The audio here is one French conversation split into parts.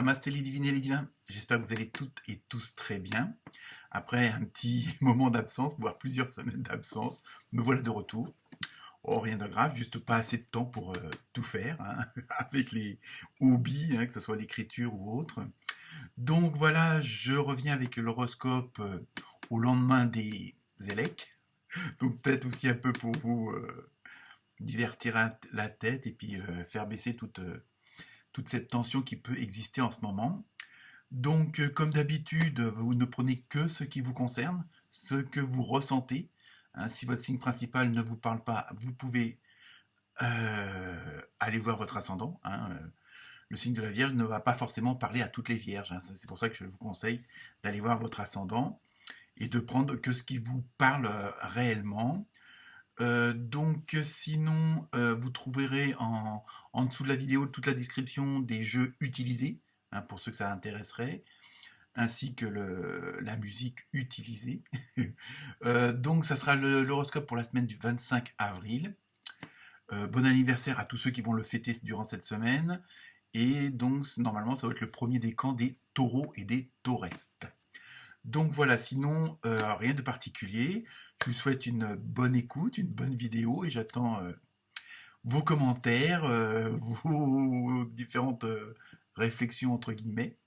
Namasté les divines et les divins, j'espère que vous allez toutes et tous très bien. Après un petit moment d'absence, voire plusieurs semaines d'absence, me voilà de retour. Oh, rien de grave, juste pas assez de temps pour tout faire, hein, avec les hobbies, hein, que ce soit l'écriture ou autre. Donc voilà, je reviens avec l'horoscope au lendemain des élects. Donc peut-être aussi un peu pour vous divertir la tête et puis faire baisser toute cette tension qui peut exister en ce moment. Donc, comme d'habitude, vous ne prenez que ce qui vous concerne, ce que vous ressentez. Hein, si votre signe principal ne vous parle pas, vous pouvez aller voir votre ascendant. Hein. Le signe de la Vierge ne va pas forcément parler à toutes les Vierges. Hein. C'est pour ça que je vous conseille d'aller voir votre ascendant et de prendre que ce qui vous parle réellement. Donc, sinon, vous trouverez en dessous de la vidéo toute la description des jeux utilisés, hein, pour ceux que ça intéresserait, ainsi que la musique utilisée. Donc ça sera l'horoscope pour la semaine du 25 avril. Bon anniversaire à tous ceux qui vont le fêter durant cette semaine. Et donc normalement ça va être le premier décan des taureaux et des taurettes. Donc voilà, sinon rien de particulier. Je vous souhaite une bonne écoute, une bonne vidéo et j'attends vos commentaires, vos différentes réflexions entre guillemets.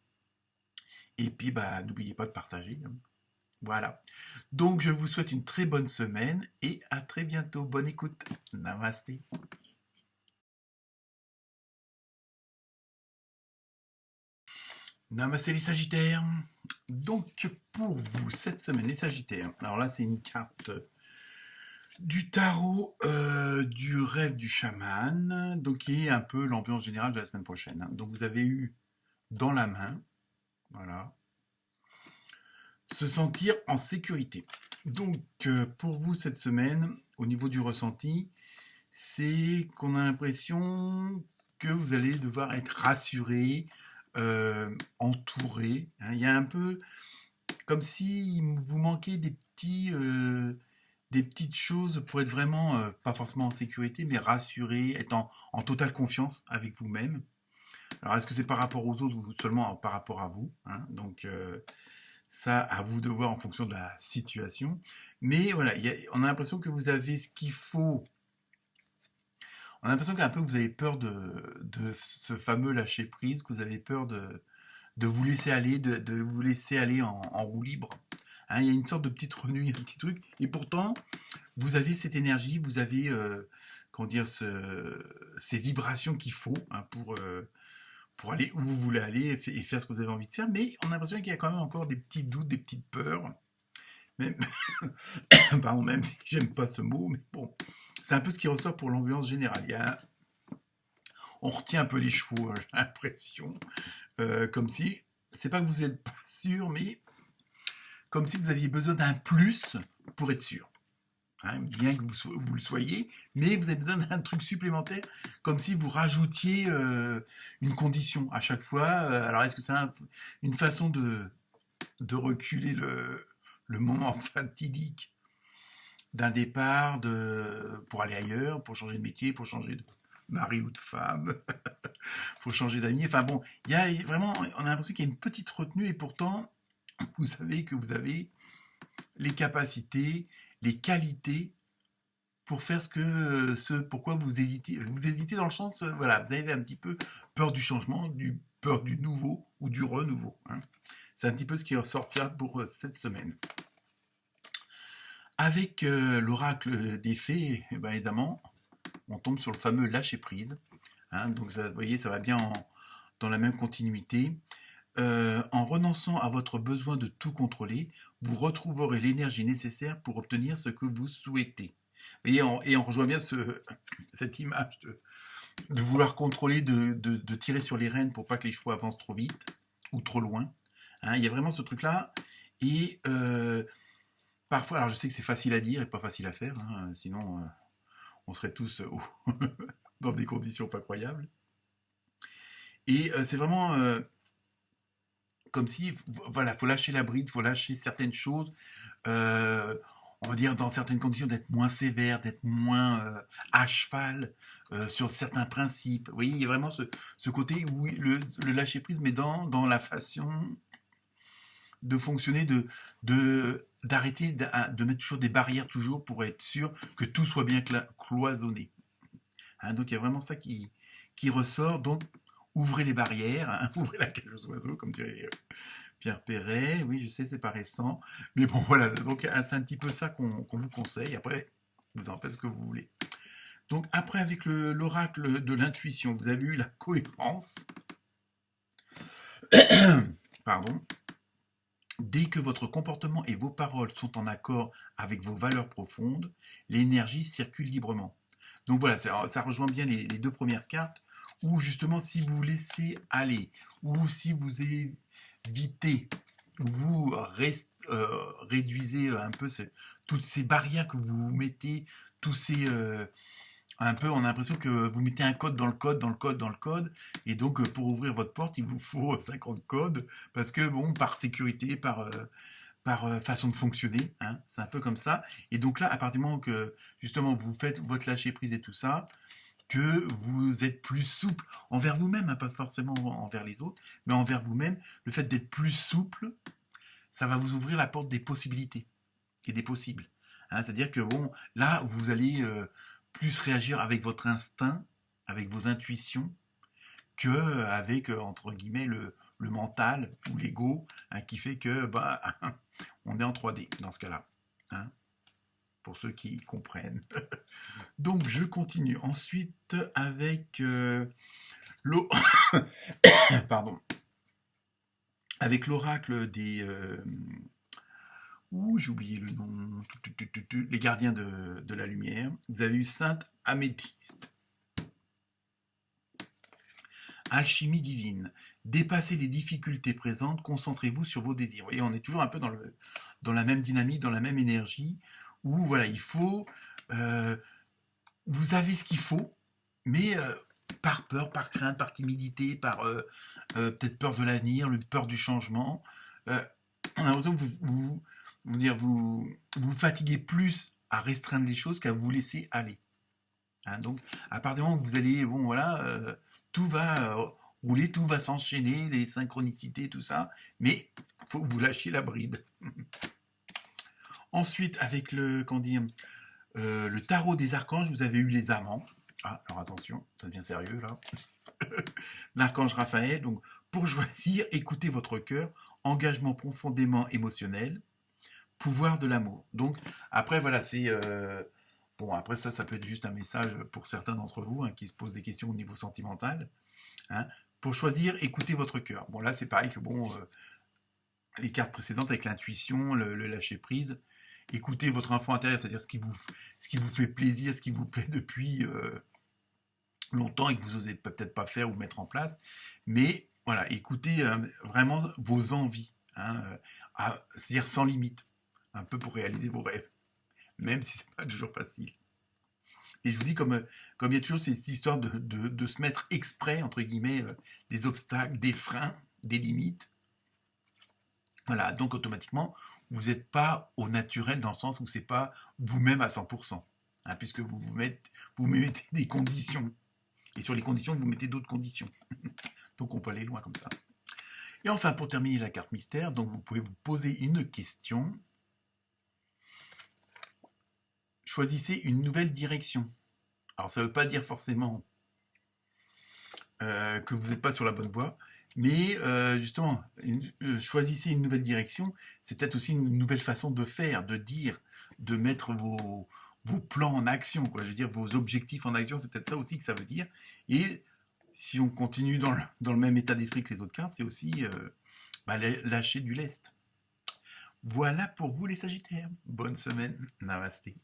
Et puis, bah, n'oubliez pas de partager. Hein. Voilà. Donc, je vous souhaite une très bonne semaine et à très bientôt. Bonne écoute. Namasté. Namasté les Sagittaires. Donc, pour vous, cette semaine, les Sagittaires. Alors là, c'est une carte du tarot du rêve du chaman. Donc, qui est un peu l'ambiance générale de la semaine prochaine. Hein. Donc, vous avez eu dans la main, voilà, se sentir en sécurité. Donc, pour vous, cette semaine, au niveau du ressenti, c'est qu'on a l'impression que vous allez devoir être rassuré, entouré. Hein. Il y a un peu comme si vous manquait des petites choses pour être vraiment, pas forcément en sécurité, mais rassuré, être en totale confiance avec vous-même. Alors, est-ce que c'est par rapport aux autres ou seulement par rapport à vous, hein. Donc, ça, à vous de voir en fonction de la situation. Mais voilà, on a l'impression que vous avez ce qu'il faut. On a l'impression qu'un peu vous avez peur de ce fameux lâcher prise, que vous avez peur de vous laisser aller, de vous laisser aller en roue libre. Hein, il y a une sorte de petite renouille, un petit truc. Et pourtant, vous avez cette énergie, vous avez comment dire, ces vibrations qu'il faut, hein, pour aller où vous voulez aller et faire ce que vous avez envie de faire. Mais on a l'impression qu'il y a quand même encore des petits doutes, des petites peurs. Même, pardon, même si j'aime pas ce mot, mais bon, c'est un peu ce qui ressort pour l'ambiance générale. On retient un peu les chevaux, hein, j'ai l'impression, comme si, c'est pas que vous n'êtes pas sûr, mais comme si vous aviez besoin d'un plus pour être sûr. Hein, bien que vous le soyez, mais vous avez besoin d'un truc supplémentaire, comme si vous rajoutiez une condition à chaque fois. Alors, est-ce que c'est une façon de reculer le moment fatidique d'un départ pour aller ailleurs, pour changer de métier, pour changer de mari ou de femme, pour changer d'amis. Enfin bon, il y a vraiment, on a l'impression qu'il y a une petite retenue et pourtant, vous savez que vous avez les capacités, les qualités pour faire ce pourquoi vous hésitez. Vous hésitez dans le sens, voilà, vous avez un petit peu peur du changement, peur du nouveau ou du renouveau. Hein. C'est un petit peu ce qui ressortira pour cette semaine. Avec l'oracle des fées, eh ben, évidemment, on tombe sur le fameux lâcher prise. Hein, donc, vous voyez, ça va bien dans la même continuité. En renonçant à votre besoin de tout contrôler, vous retrouverez l'énergie nécessaire pour obtenir ce que vous souhaitez. Vous voyez, et on rejoint bien cette image de vouloir contrôler, de tirer sur les rênes pour pas que les chevaux avancent trop vite ou trop loin. Hein, il y a vraiment ce truc-là. Et parfois, alors je sais que c'est facile à dire et pas facile à faire, hein, sinon on serait tous dans des conditions pas croyables. Et c'est vraiment comme si, voilà, faut lâcher la bride, faut lâcher certaines choses. Euh, on va dire dans certaines conditions, d'être moins sévère, d'être moins à cheval sur certains principes. Vous voyez, il y a vraiment ce côté où le lâcher-prise, mais dans la façon de fonctionner, d'arrêter de mettre toujours des barrières toujours pour être sûr que tout soit bien cloisonné. Hein, donc il y a vraiment ça qui ressort. Donc ouvrez les barrières, hein, ouvrez la cage aux oiseaux, comme dirait Pierre Perret. Oui, je sais, c'est pas récent. Mais bon, voilà, donc c'est un petit peu ça qu'on vous conseille. Après, vous en faites ce que vous voulez. Donc après, avec l'oracle de l'intuition, vous avez eu la cohérence. Pardon. Dès que votre comportement et vos paroles sont en accord avec vos valeurs profondes, l'énergie circule librement. Donc voilà, ça rejoint bien les deux premières cartes, où justement si vous laissez aller, ou si vous évitez, vous réduisez un peu toutes ces barrières que vous mettez, tous ces... un peu, on a l'impression que vous mettez un code dans le code, dans le code, dans le code, et donc pour ouvrir votre porte, il vous faut 50 codes, parce que bon, par sécurité, par façon de fonctionner, hein, c'est un peu comme ça. Et donc là, à partir du moment que justement vous faites votre lâcher prise et tout ça, que vous êtes plus souple envers vous-même, hein, pas forcément envers les autres, mais envers vous-même, le fait d'être plus souple, ça va vous ouvrir la porte des possibilités et des possibles. Hein, c'est-à-dire que bon, là, vous allez plus réagir avec votre instinct, avec vos intuitions, que avec entre guillemets le mental ou l'ego, hein, qui fait que bah on est en 3D dans ce cas-là. Hein, pour ceux qui comprennent. Donc je continue. Ensuite avec l'eau. Pardon. Avec l'oracle des. J'ai oublié le nom. Les gardiens de la lumière. Vous avez eu Sainte Améthyste. Alchimie divine. Dépassez les difficultés présentes, concentrez-vous sur vos désirs. Vous voyez, on est toujours un peu dans la même dynamique, dans la même énergie, où voilà, il faut... vous avez ce qu'il faut, mais par peur, par crainte, par timidité, par peut-être peur de l'avenir, peur du changement, on a l'impression que vous fatiguez plus à restreindre les choses qu'à vous laisser aller. Hein, donc, à partir du moment où vous allez, bon voilà, tout va rouler, tout va s'enchaîner, les synchronicités, tout ça, mais il faut que vous lâchiez la bride. Ensuite, avec le tarot des archanges, vous avez eu les amants. Ah, alors attention, ça devient sérieux là. L'archange Raphaël, donc pour choisir, écoutez votre cœur, engagement profondément émotionnel, pouvoir de l'amour. Donc après voilà, c'est bon, après ça peut être juste un message pour certains d'entre vous qui se posent des questions au niveau sentimental. Hein. Pour choisir, écoutez votre cœur. Bon, là, c'est pareil que bon, les cartes précédentes avec l'intuition, le lâcher prise. Écoutez votre enfant intérieur, c'est-à-dire ce qui vous fait plaisir, ce qui vous plaît depuis longtemps et que vous n'osez peut-être pas faire ou mettre en place. Mais voilà, écoutez vraiment vos envies. Hein, c'est-à-dire sans limite. Un peu pour réaliser vos rêves. Même si c'est pas toujours facile. Et je vous dis, comme il y a toujours cette histoire de se mettre exprès, entre guillemets, des obstacles, des freins, des limites. Voilà, donc automatiquement, vous n'êtes pas au naturel dans le sens où c'est pas vous-même à 100%. Hein, puisque vous mettez des conditions. Et sur les conditions, vous mettez d'autres conditions. Donc on peut aller loin comme ça. Et enfin, pour terminer la carte mystère, donc vous pouvez vous poser une question. Choisissez une nouvelle direction. Alors ça ne veut pas dire forcément que vous n'êtes pas sur la bonne voie, mais justement, choisissez une nouvelle direction, c'est peut-être aussi une nouvelle façon de faire, de dire, de mettre vos plans en action, quoi. Je veux dire, vos objectifs en action, c'est peut-être ça aussi que ça veut dire. Et si on continue dans le même état d'esprit que les autres cartes, c'est aussi lâcher du lest. Voilà pour vous les Sagittaires. Bonne semaine. Namasté.